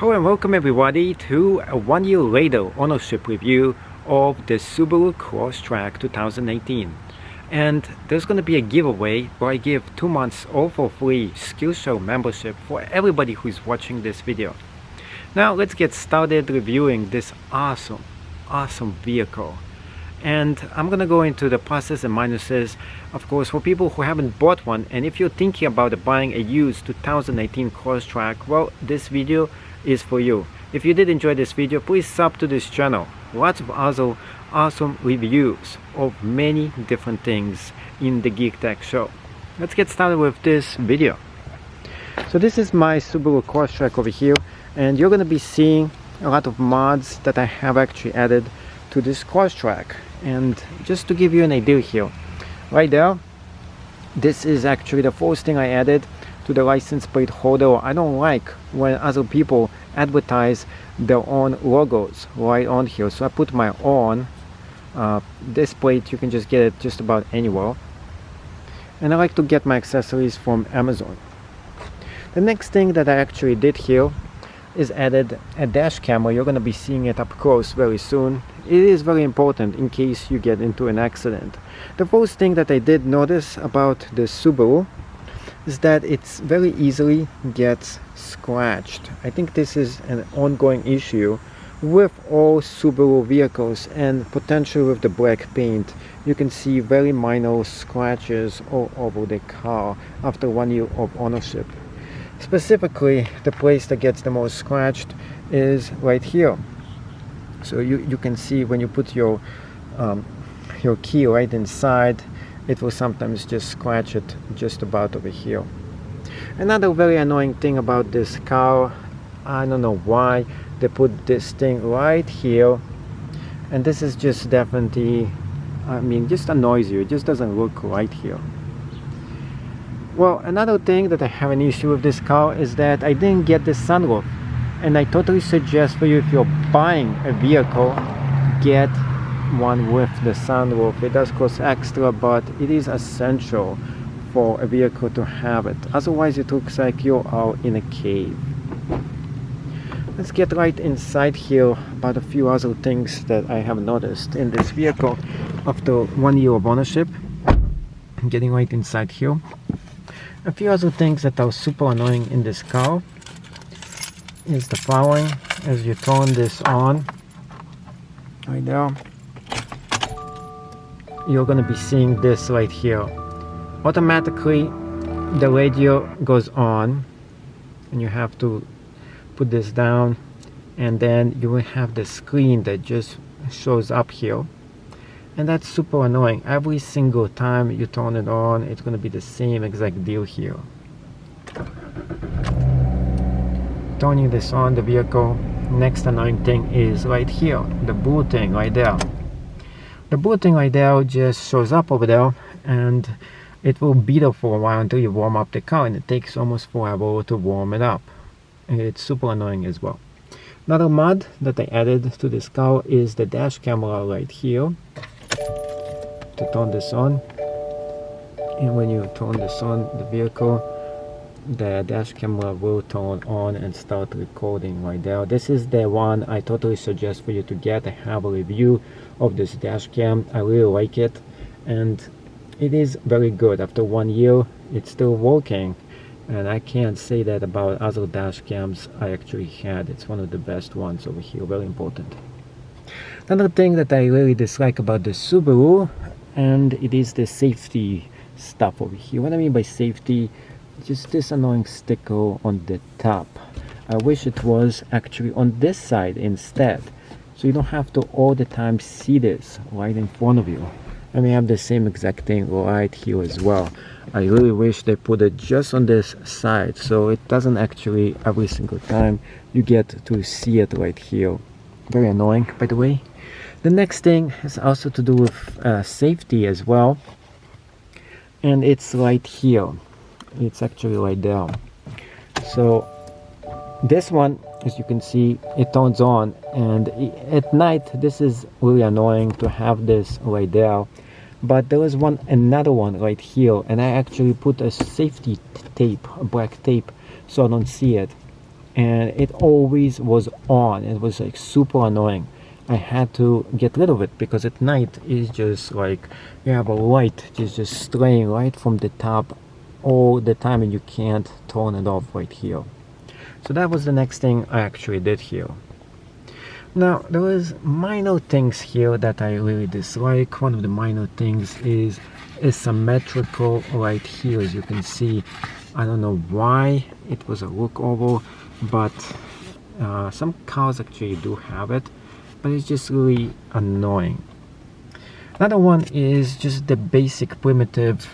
Hello and welcome everybody to a 1 year later ownership review of the Subaru Crosstrek 2018. And there's going to be a giveaway where I give 2 months all for free Skillshare membership for everybody who's watching this video. Now let's get started reviewing this awesome vehicle. And I'm going to go into the pluses and minuses, of course, for people who haven't bought one. And if you're thinking about buying a used 2018 Crosstrek, well, this video is for you. If you did enjoy this video, please sub to this channel. Lots of other awesome reviews of many different things in the Geek Tech Show. Let's get started with this video. So this is my Subaru Crosstrek over here, and you're going to be seeing a lot of mods that I have actually added to this Crosstrek. And just to give you an idea here, right there, this is actually the first thing I added to the license plate holder. I don't like when other people advertise their own logos right on here, so I put my own. This plate you can just get it just about anywhere, and I like to get my accessories from Amazon. The next thing that I actually did here is added a dash camera. You're going to be seeing it up close very soon. It is very important in case you get into an accident. The first thing that I did notice about the Subaru is that it's very easily gets scratched. I think this is an ongoing issue with all Subaru vehicles, and potentially with the black paint. You can see very minor scratches all over the car after 1 year of ownership. Specifically, the place that gets the most scratched is right here. So you can see when you put your key right inside, it will sometimes just scratch it just about over here. Another very annoying thing about this car, I don't know why they put this thing right here, and this is just definitely, just annoys you. It just doesn't look right here. Well, another thing that I have an issue with this car is that I didn't get the sunroof, and I totally suggest for you, if you're buying a vehicle, get one with the sunroof. It does cost extra, but it is essential for a vehicle to have it. Otherwise it looks like you are in a cave. Let's get right inside here about a few other things that I have noticed in this vehicle after 1 year of ownership. Getting right inside here. A few other things that are super annoying in this car is the following. As you turn this on, right there, you're going to be seeing this right here. Automatically the radio goes on, and you have to put this down, and then you will have the screen that just shows up here, and that's super annoying. Every single time you turn it on, it's going to be the same exact deal here. Turning this on the vehicle, next annoying thing is right here, the booting right there. The booting right there just shows up over there, and it will be there for a while until you warm up the car, and it takes almost forever to warm it up. It's super annoying as well. Another mod that I added to this car is the dash camera right here. To turn this on, and when you turn this on the vehicle, the dash camera will turn on and start recording right there. This is the one I totally suggest for you to get. I have a review of this dash cam. I really like it, and it is very good. After 1 year, it's still working, and I can't say that about other dash cams I actually had. It's one of the best ones over here, very important. Another thing that I really dislike about the Subaru, and it is the safety stuff over here. What I mean by safety, just this annoying sticker on the top. I wish it was actually on this side instead, so you don't have to all the time see this right in front of you. And we have the same exact thing right here as well. I really wish they put it just on this side, so it doesn't actually every single time you get to see it right here. Very annoying, by the way. The next thing is also to do with safety as well, and it's right here. It's actually right there. So this one, as you can see, it turns on, and at night this is really annoying to have this right there. But there is another one right here, and I actually put a safety tape, a black tape, so I don't see it. and it always was on. It was like super annoying. I had to get rid of it because at night it's just like you have a light just straying right from the top all the time, and you can't turn it off right here. So that was the next thing I actually did here. Now there was minor things here that I really dislike. One of the minor things is asymmetrical right here. As you can see, I don't know why it was a look over, but some cars actually do have it, but it's just really annoying. Another one is just the basic primitive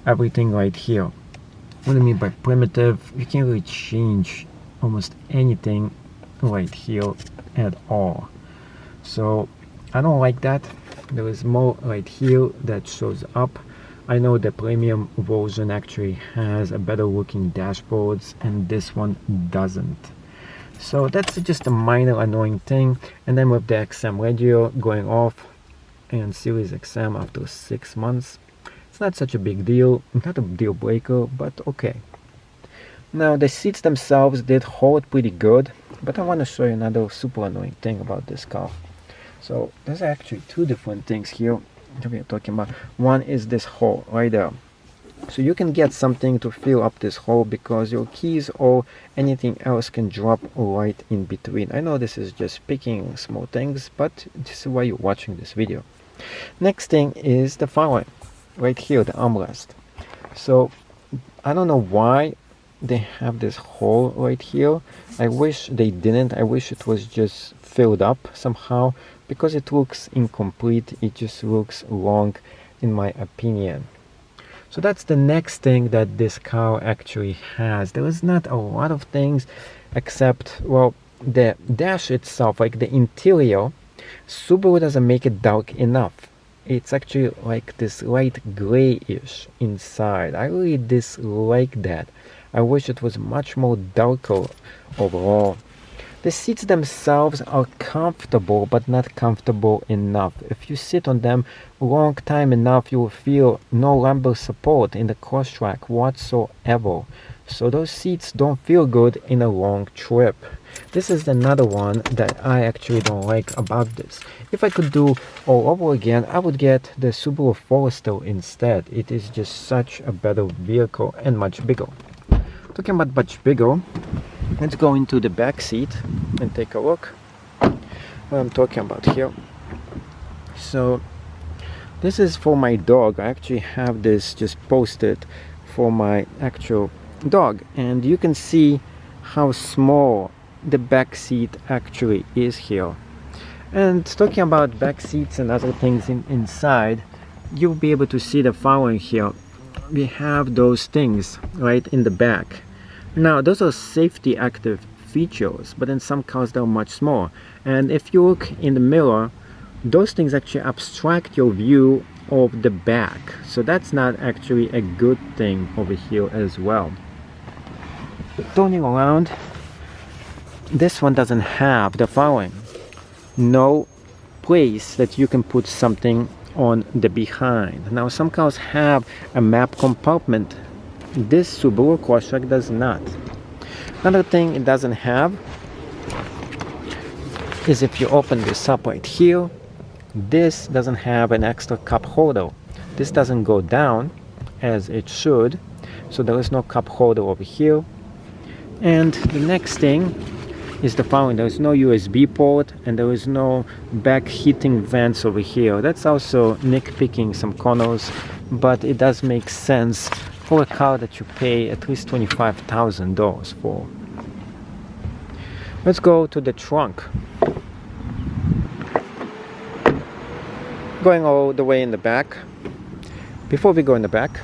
everything right here. What do I mean by primitive? You can't really change almost anything right here at all. So I don't like that. There is more right here that shows up. I know the premium version actually has a better looking dashboards and this one doesn't. So that's just a minor annoying thing. And then with the XM radio going off and Series XM after 6 months, it's not such a big deal, not a deal breaker, but okay. Now the seats themselves did hold pretty good, but I want to show you another super annoying thing about this car. So there's actually two different things here that we are talking about. One is this hole right there. So you can get something to fill up this hole because your keys or anything else can drop right in between. I know this is just picking small things, but this is why you're watching this video. Next thing is the following. Right here, the armrest. So I don't know why they have this hole right here. I wish they didn't. I wish it was just filled up somehow because it looks incomplete. It just looks wrong in my opinion. So that's the next thing that this car actually has. There is not a lot of things except, well, the dash itself, like the interior. Subaru doesn't make it dark enough. It's actually like this light grayish inside. I really dislike that. I wish it was much more darker overall. The seats themselves are comfortable, but not comfortable enough. If you sit on them long time enough, you will feel no lumbar support in the Crosstrek whatsoever. So those seats don't feel good in a long trip. This is another one that I actually don't like about this. If I could do all over again, I would get the Subaru Forester instead. It is just such a better vehicle and much bigger. Talking about much bigger, let's go into the back seat and take a look what I'm talking about here. So this is for my dog. I actually have this just posted for my actual dog, and you can see how small the back seat actually is here. And talking about back seats and other things inside, you'll be able to see the following here. We have those things right in the back. Now those are safety active features, but in some cars they're much smaller. And if you look in the mirror, those things actually abstract your view of the back. So that's not actually a good thing over here as well. Turning around, this one doesn't have the following. No place that you can put something on the behind. Now some cars have a map compartment. This Subaru Crosstrek does not. Another thing it doesn't have is if you open this up right here, this doesn't have an extra cup holder. This doesn't go down as it should, so there is no cup holder over here. And the next thing is the following. There is no USB port and there is no back heating vents over here. That's also nitpicking some corners, but it does make sense for a car that you pay at least $25,000 for. Let's go to the trunk. Going all the way in the back. Before we go in the back,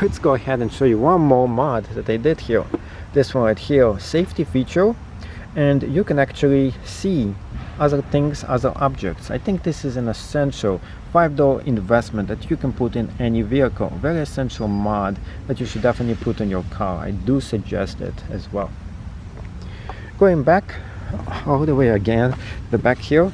let's go ahead and show you one more mod that I did here. This one right here, safety feature, and you can actually see other things, other objects. I think this is an essential $5 investment that you can put in any vehicle. Very essential mod that you should definitely put in your car. I do suggest it as well. Going back all the way again, the back here,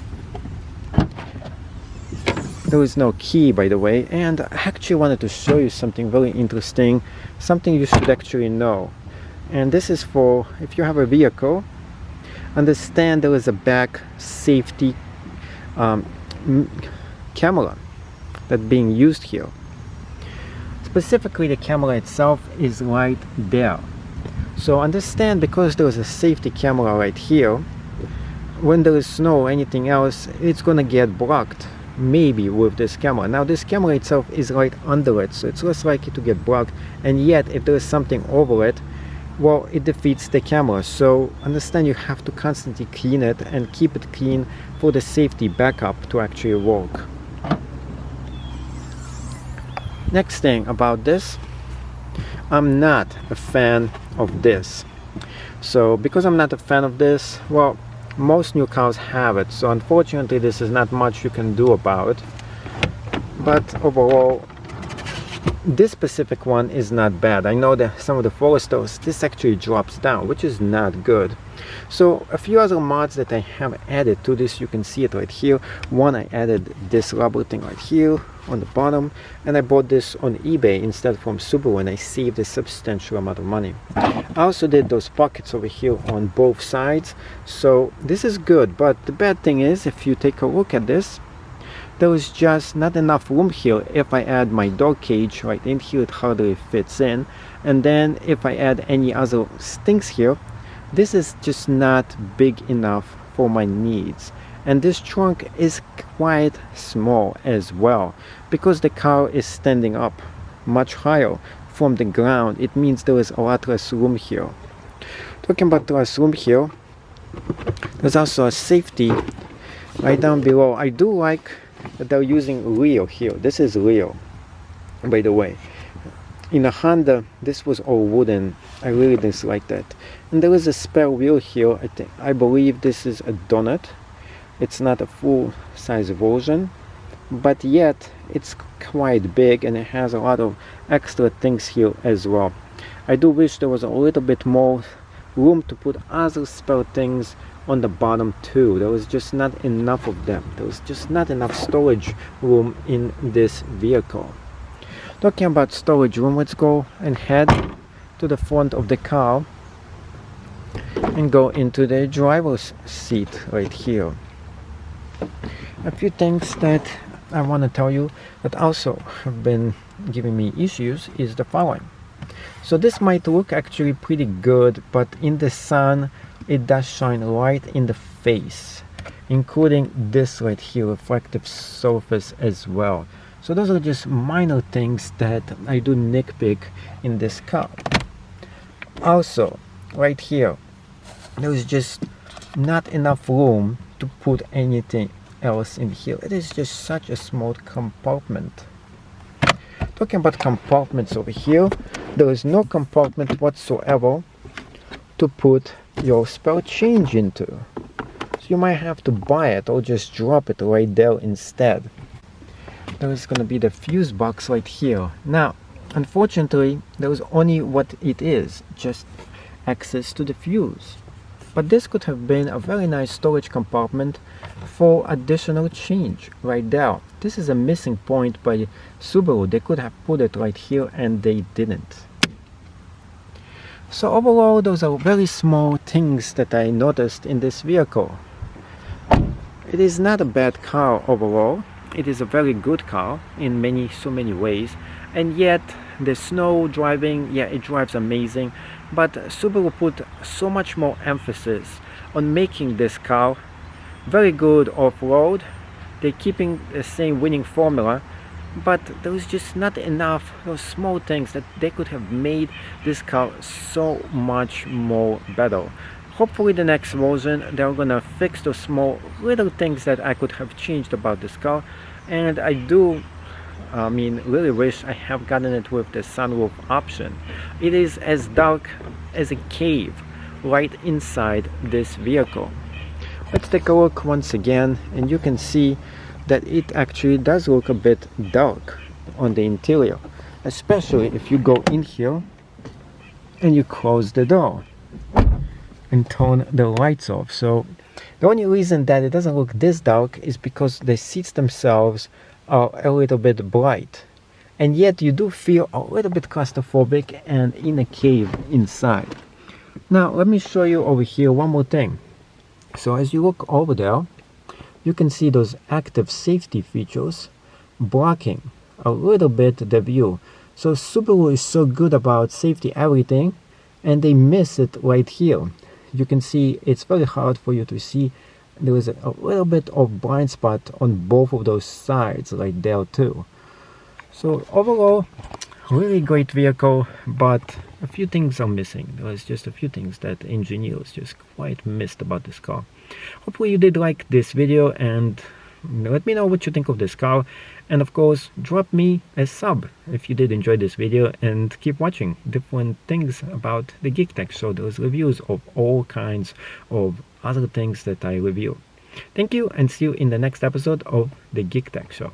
there is no key, by the way, and I actually wanted to show you something very interesting, something you should actually know. And this is for if you have a vehicle, understand there is a back safety camera that's being used here. Specifically, the camera itself is right there. So understand, because there is a safety camera right here, when there is snow or anything else, it's gonna get blocked, maybe with this camera. Now this camera itself is right under it, so it's less likely to get blocked, and yet if there is something over it, well, it defeats the camera. So understand you have to constantly clean it and keep it clean for the safety backup to actually work. Next thing about this, I'm not a fan of this. So because I'm not a fan of this, well, most new cars have it, so unfortunately this is not much you can do about it. But overall, this specific one is not bad. I know that some of the Foresters, this actually drops down, which is not good. So a few other mods that I have added to this, you can see it right here. One, I added this rubber thing right here on the bottom, and I bought this on eBay instead from Subaru, and I saved a substantial amount of money. I also did those pockets over here on both sides, so this is good. But the bad thing is, if you take a look at this, there is just not enough room here. If I add my dog cage right in here, it hardly fits in. And then if I add any other things here, this is just not big enough for my needs. And this trunk is quite small as well, because the car is standing up much higher from the ground. It means there is a lot less room here. Talking about less room here, there's also a safety right down below. I do like that they're using rear here. This is rear, by the way. In a Honda, this was all wooden. I really dislike that. And there is a spare wheel here. I believe this is a donut. It's not a full size version, but yet it's quite big, and it has a lot of extra things here as well. I do wish there was a little bit more room to put other spare things on the bottom too. There was just not enough of them. There was just not enough storage room in this vehicle. Talking about storage room, let's go and head to the front of the car and go into the driver's seat right here. A few things that I want to tell you that also have been giving me issues is the following. So this might look actually pretty good, but in the sun it does shine right in the face, including this right here, reflective surface as well. So those are just minor things that I do nitpick in this car. Also, right here, there is just not enough room to put anything else in here. It is just such a small compartment. Talking about compartments over here, there is no compartment whatsoever to put your spare change into. So you might have to buy it or just drop it right there instead. There is going to be the fuse box right here. Now, unfortunately, there is only what it is, just access to the fuse. But this could have been a very nice storage compartment for additional change right there. This is a missing point by Subaru. They could have put it right here and they didn't. So overall, those are very small things that I noticed in this vehicle. It is not a bad car overall. It is a very good car in so many ways, and yet the snow driving, yeah, it drives amazing, but Subaru put so much more emphasis on making this car very good off-road. They're keeping the same winning formula, but there is just not enough those small things that they could have made this car so much more better. Hopefully the next version they're gonna fix those small little things that I could have changed about this car. And I do really wish I have gotten it with the sunroof option. It is as dark as a cave right inside this vehicle. Let's take a look once again, and you can see that it actually does look a bit dark on the interior, especially if you go in here and you close the door and turn the lights off. So the only reason that it doesn't look this dark is because the seats themselves are a little bit bright, and yet you do feel a little bit claustrophobic and in a cave inside. Now let me show you over here one more thing. So as you look over there, you can see those active safety features blocking a little bit the view. So Subaru is so good about safety everything, and they miss it right here. You can see it's very hard for you to see. There is a little bit of blind spot on both of those sides right there too. So overall, really great vehicle, but a few things are missing. There was just a few things that engineers just quite missed about this car. Hopefully you did like this video, and let me know what you think of this car, and of course drop me a sub if you did enjoy this video, and keep watching different things about the Geek Tech Show. There's reviews of all kinds of other things that I review. Thank you, and see you in the next episode of the Geek Tech Show.